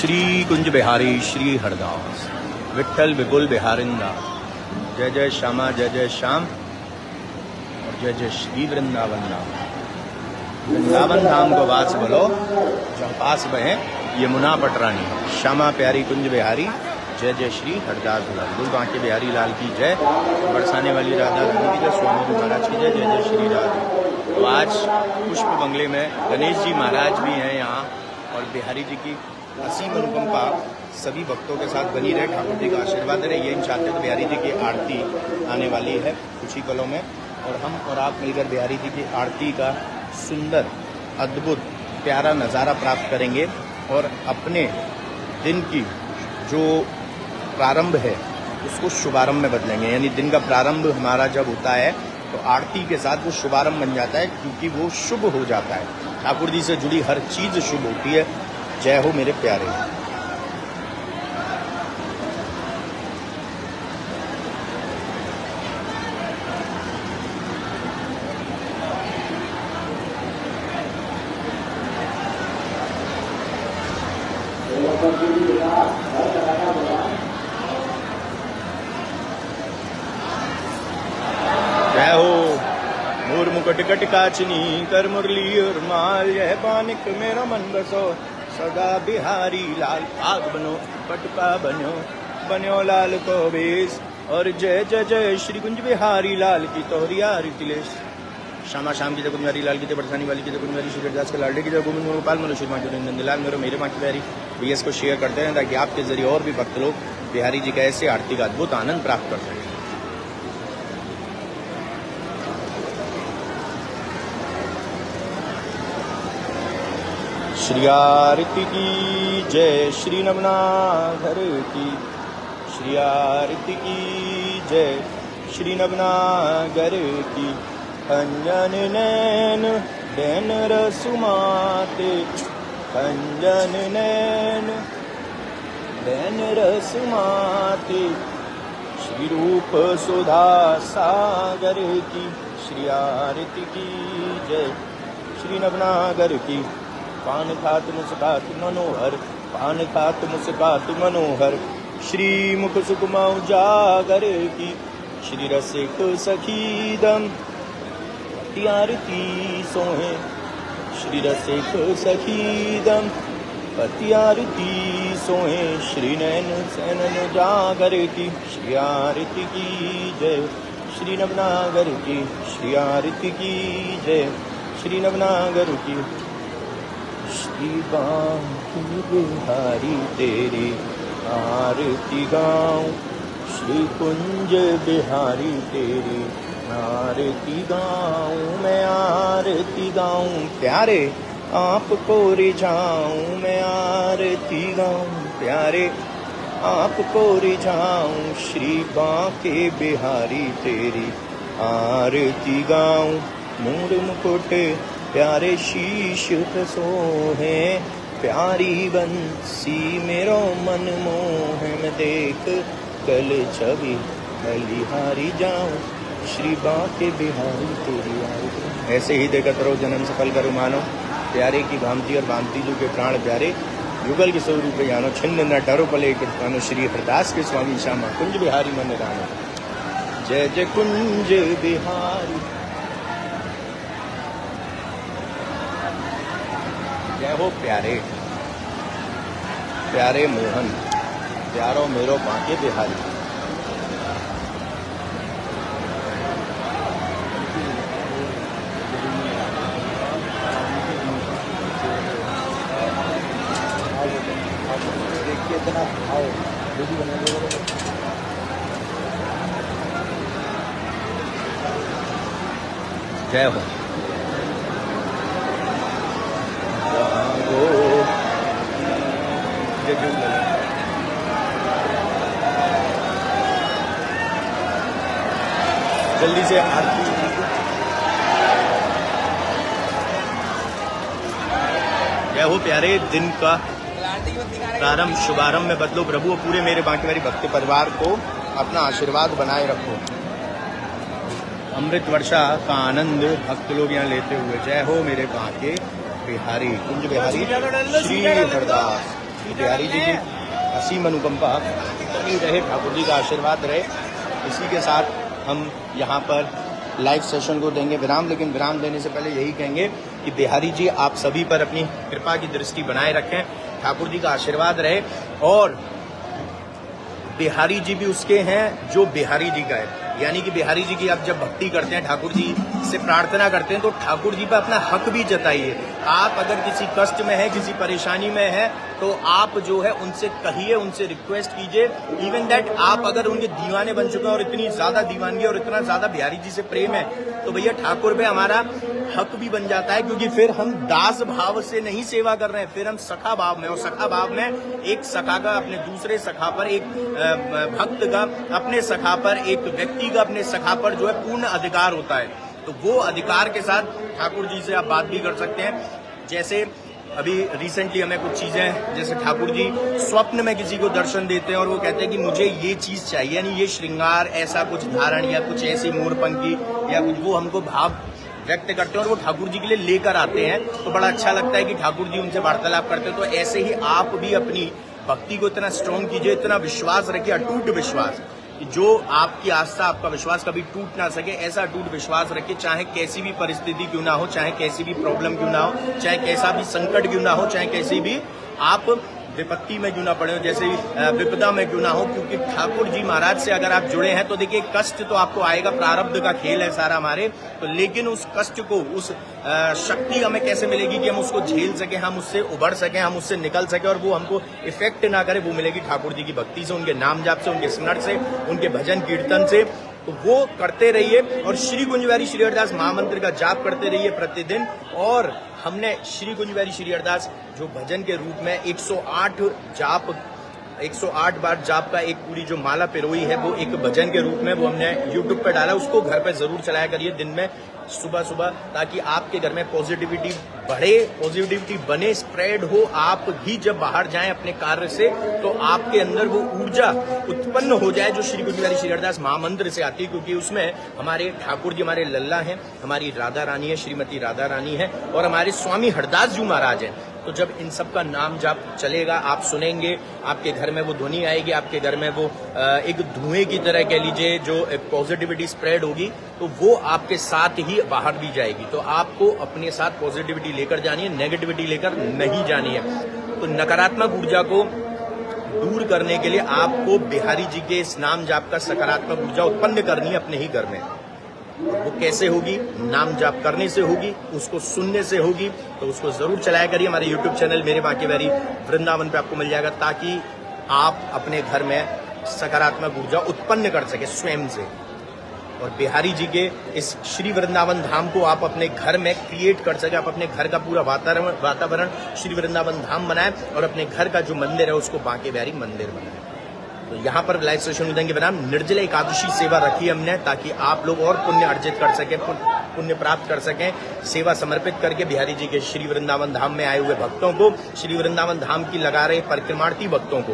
श्री कुंज बिहारी श्री हरदास विठ्ठल विपुल बिहारिंदा। जय जय श्यामा जय जय श्याम और जय जय श्री वृंदावन धाम। वृंदावन धाम को वास बोलो जहाँ पास बहे यमुना पटरानी। श्यामा प्यारी कुंज बिहारी जय जय श्री हरदास गुल बांके बिहारी लाल की जय। बरसाने वाली राधा रानी की जय। स्वामी जी महाराज की जय। जय जय श्री राधे। तो आज पुष्प बंगले में गणेश जी महाराज भी हैं यहाँ और बिहारी जी की असीम अनुकंपा सभी भक्तों के साथ बनी रहे। ठाकुर जी का आशीर्वाद रहे, ये इन चाहते तो बिहारी जी की आरती आने वाली है कुछ ही पलों में और हम और आप मिलकर बिहारी जी की आरती का सुंदर अद्भुत प्यारा नज़ारा प्राप्त करेंगे और अपने दिन की जो प्रारंभ है उसको शुभारंभ में बदलेंगे। यानी दिन का प्रारंभ हमारा जब होता है तो आरती के साथ वो शुभारंभ बन जाता है क्योंकि वो शुभ हो जाता है। ठाकुर जी से जुड़ी हर चीज़ शुभ होती है। जय हो मेरे प्यारे। जय हो मोर मुकुट कट काचनी कर मुरली और माल। यह बानिक मेरा मन बसो सदा बिहारी लाल। आग बनो पटका बनो बनो लाल को बेस और जय जय जय श्री कुंज बिहारी लाल की तोहरिया रितिलेश। श्यामा श्याम की जय कुंज बिहारी लाल की जय। बरसानी वाली की जय। कुंज बिहारी श्री हरदास के लाडले की जय। गोविंद गोपाल मनो श्री माँ नंदलाल मेरो मेरे माँ की प्यारी। VS को शेयर करते हैं ताकि आपके जरिए और भी भक्त लोग बिहारी जी का ऐसे आरती का अद्भुत आनंद प्राप्त कर सकें। श्री आरती की जय। श्री नवनागर की श्री आरती की जय। श्री नवनागर की अंजन नैन बैन रसुमाते। अंजन नैन बैन रसुमाते। श्री रूप सुधा सागर की श्री आरती की जय। श्री नवनागर की पान खात मुस्कात मनोहर। पान खात मुस्कात मनोहर। श्री मुख सुकुमा उजागर की श्री रसिक सखीदम पतियारती सोहे। श्री रसिक सखीदम पतियारती सोहे। श्री नैन सैनन जागर की श्री आरती की जय। श्री नवनागर की श्री आरती की जय। श्री नवनागर की श्री बांके बिहारी तेरी आरती गाऊं। श्री कुंज बिहारी तेरी आरती गाऊं। मैं आरती गाऊं प्यारे आपको रिझाऊं। मैं आरती गाऊं प्यारे आपको रिझाऊं। श्री बांके बिहारी तेरी आरती गाऊं। मोर मुकुट प्यारे शीश सोहे। प्यारी बंसी मेरो मन मोह। मैं देख कल छवि बलिहारी जाऊं। श्री बांके बिहारी तेरी आरती। ऐसे ही देखत रहो जन्म सफल करो मानो। प्यारे की भांति और भांति जो के प्राण प्यारे युगल के स्वरूप जानो। छिन्न न डरो पले मानो। श्री हरदास के स्वामी श्यामा कुंज बिहारी मन रानो। जय जय कुंज बिहारी। जय हो प्यारे प्यारे मोहन प्यारो मेरो बांके बिहारी। देखिए इतना आओ वीडियो बना। जय हो। जल्दी से आरती। जय हो प्यारे दिन का प्रारंभ शुभारंभ में बदलो प्रभु। पूरे मेरे बांके वाली भक्त परिवार को अपना आशीर्वाद बनाए रखो। अमृत वर्षा का आनंद भक्त लोग यहाँ लेते हुए। जय हो मेरे बांके बिहारी कुंज बिहारी श्री हरदास। बिहारी जी की असीम अनुकंपा बनी रहे, ठाकुर जी का आशीर्वाद रहे। इसी के साथ हम यहाँ पर लाइव सेशन को देंगे विराम, लेकिन विराम देने से पहले यही कहेंगे कि बिहारी जी आप सभी पर अपनी कृपा की दृष्टि बनाए रखें, ठाकुर जी का आशीर्वाद रहे। और बिहारी जी भी उसके हैं जो बिहारी जी का है, यानी कि बिहारी जी की आप जब भक्ति करते हैं, ठाकुर जी से प्रार्थना करते हैं, तो ठाकुर जी पे अपना हक भी जताइए। आप अगर किसी कष्ट में है, किसी परेशानी में है, तो आप जो है उनसे कहिए, उनसे रिक्वेस्ट कीजिए। इवन दैट आप अगर उनके दीवाने बन चुके हैं और इतनी ज्यादा दीवानगी और इतना ज्यादा बिहारी जी से प्रेम है, तो भैया ठाकुर पे हमारा हक भी बन जाता है, क्योंकि फिर हम दास भाव से नहीं सेवा कर रहे हैं, फिर हम सखा भाव में। और सखा भाव में एक सखा का अपने दूसरे सखा पर, एक भक्त का अपने सखा पर, एक व्यक्ति का अपने सखा पर जो है पूर्ण अधिकार होता है। तो वो अधिकार के साथ ठाकुर जी से आप बात भी कर सकते हैं। जैसे अभी रिसेंटली हमें कुछ चीजें, जैसे ठाकुर जी स्वप्न में किसी को दर्शन देते हैं और वो कहते हैं कि मुझे ये चीज चाहिए, यानी ये श्रृंगार, ऐसा कुछ धारण या कुछ ऐसी मोरपंखी या कुछ, वो हमको भाव व्यक्त करते हैं और वो ठाकुर जी के लिए लेकर आते हैं। तो बड़ा अच्छा लगता है कि ठाकुर जी उनसे वार्तालाप करते हैं। तो ऐसे ही आप भी अपनी भक्ति को इतना स्ट्रॉन्ग कीजिए, इतना विश्वास रखिए, अटूट विश्वास, कि जो आपकी आस्था, आपका विश्वास कभी टूट ना सके, ऐसा अटूट विश्वास रखिए। चाहे कैसी भी परिस्थिति क्यों ना हो, चाहे कैसी भी प्रॉब्लम क्यों ना हो, चाहे कैसा भी संकट क्यों ना हो, चाहे कैसी भी आप विपत्ति में क्यों ना पड़े हो, जैसे विपदा में क्यों ना हो, क्योंकि ठाकुर जी महाराज से अगर आप जुड़े हैं तो देखिए कष्ट तो आपको आएगा, प्रारब्ध का खेल है सारा हमारे, तो लेकिन उस कष्ट को, उस शक्ति हमें कैसे मिलेगी कि हम उसको झेल सके, हम उससे उबर सके, हम उससे निकल सके और वो हमको इफेक्ट ना करे, वो मिलेगी ठाकुर जी की भक्ति से, उनके नाम जाप से, उनके स्मरण से, उनके भजन कीर्तन से। तो वो करते रहिए और श्री कुंज बिहारी श्री हरिदास महामंत्र का जाप करते रहिए प्रतिदिन। और हमने श्री कुंज बिहारी श्री हरिदास जो भजन के रूप में 108 जाप, 108 बार जाप का एक पूरी जो माला पिरोई है, वो एक भजन के रूप में वो हमने YouTube पे डाला। उसको घर पे जरूर चलाया करिए दिन में सुबह सुबह, ताकि आपके घर में पॉजिटिविटी बढ़े, पॉजिटिविटी बने, स्प्रेड हो। आप भी जब बाहर जाएं अपने कार्य से, तो आपके अंदर वो ऊर्जा उत्पन्न हो जाए जो श्री कुंज बिहारी श्री हरिदास महामंत्र से आती है, क्योंकि उसमें हमारे ठाकुर जी, हमारे लल्ला हैं, हमारी राधा रानी है, श्रीमती राधा रानी है, और हमारे स्वामी हरदास जी महाराज हैं। तो जब इन सब का नाम जाप चलेगा, आप सुनेंगे, आपके घर में वो ध्वनि आएगी, आपके घर में वो एक धुएं की तरह कह लीजिए जो पॉजिटिविटी स्प्रेड होगी, तो वो आपके साथ ही बाहर भी जाएगी। तो आपको अपने साथ पॉजिटिविटी लेकर जानी है, नेगेटिविटी लेकर नहीं जानी है। तो नकारात्मक ऊर्जा को दूर करने के लिए आपको बिहारी जी के इस नाम जाप का सकारात्मक ऊर्जा उत्पन्न करनी है अपने ही घर में। वो कैसे होगी? नाम जाप करने से होगी, उसको सुनने से होगी। तो उसको जरूर चलाया करिए। हमारे YouTube चैनल मेरे बांके बिहारी वृंदावन पे आपको मिल जाएगा, ताकि आप अपने घर में सकारात्मक ऊर्जा उत्पन्न कर सके स्वयं से। और बिहारी जी के इस श्री वृंदावन धाम को आप अपने घर में क्रिएट कर सके, आप अपने घर का पूरा वातावरण श्री वृंदावन धाम बनाए और अपने घर का जो मंदिर है उसको बांके बिहारी मंदिर बनाए। तो यहाँ पर लाइव सेशन देंगे बनाम निर्जल एकादशी सेवा रखी हमने, ताकि आप लोग और पुण्य अर्जित कर सके, पुण्य प्राप्त कर सकें। सेवा समर्पित करके बिहारी जी के श्री वृंदावन धाम में आए हुए भक्तों को, श्री वृंदावन धाम की लगा रहे परिक्रमार्थी भक्तों को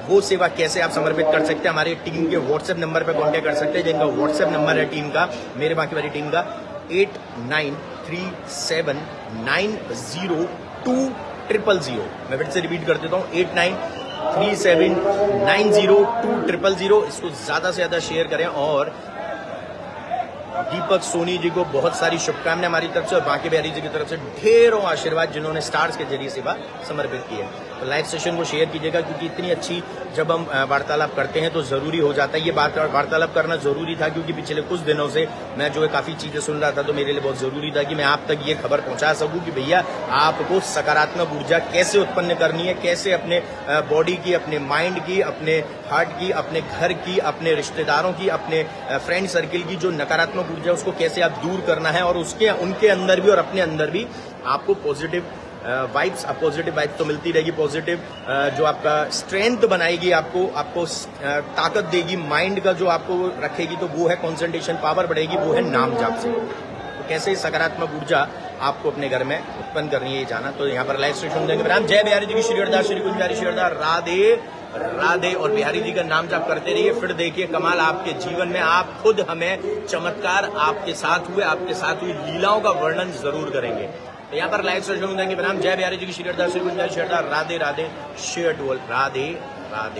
वो सेवा कैसे आप समर्पित कर सकते हैं, हमारे टीम के व्हाट्सएप नंबर पर कांटेक्ट कर सकते हैं, जिनका व्हाट्सएप नंबर है टीम का, मेरे बांके बिहारी टीम का 8937902000। मैं फिर से रिपीट कर देता हूँ, 8937902000। इसको ज्यादा से ज्यादा शेयर करें। और दीपक सोनी जी को बहुत सारी शुभकामनाएं हमारी तरफ से और बांके बिहारी जी की तरफ से ढेरों आशीर्वाद, जिन्होंने स्टार्स के जरिए सेवा समर्पित की है। तो लाइव सेशन को शेयर कीजिएगा, क्योंकि इतनी अच्छी जब हम वार्तालाप करते हैं तो जरूरी हो जाता है। ये वार्तालाप करना जरूरी था, क्योंकि पिछले कुछ दिनों से मैं जो है काफी चीजें सुन रहा था, तो मेरे लिए बहुत जरूरी था कि मैं आप तक ये खबर पहुंचा सकूं कि भैया आपको सकारात्मक ऊर्जा कैसे उत्पन्न करनी है, कैसे अपने बॉडी की, अपने माइंड की, अपने हार्ट की, अपने घर की, अपने रिश्तेदारों की, अपने फ्रेंड सर्किल की जो नकारात्मक ऊर्जा उसको कैसे आप दूर करना है। और उनके अंदर भी और अपने अंदर भी आपको पॉजिटिव वाइब्स, पॉजिटिव वाइब्स तो मिलती रहेगी। पॉजिटिव जो आपका स्ट्रेंथ बनाएगी, आपको ताकत देगी, माइंड का जो आपको रखेगी, तो वो है कंसंट्रेशन पावर बढ़ेगी, वो है नाम जाप से। तो कैसे सकारात्मक ऊर्जा आपको अपने घर में उत्पन्न करनी है जाना। तो यहाँ पर लाइव स्टेशन देंगे राम। जय बिहारी जी की श्री हरिदास, श्री कुंज बिहारी श्री हरिदास, राधे राधे। और बिहारी जी का नाम जाप करते रहिए, फिर देखिए कमाल आपके जीवन में। आप खुद हमें चमत्कार आपके साथ हुए, आपके साथ हुई लीलाओं का वर्णन जरूर करेंगे। तो यहाँ पर लाइक शेयर देंगे प्रणाम। जय बिहारी जी की श्री अरदास, श्री गुंजाइश, Radhe Radhe, share to all, Radhe Radhe.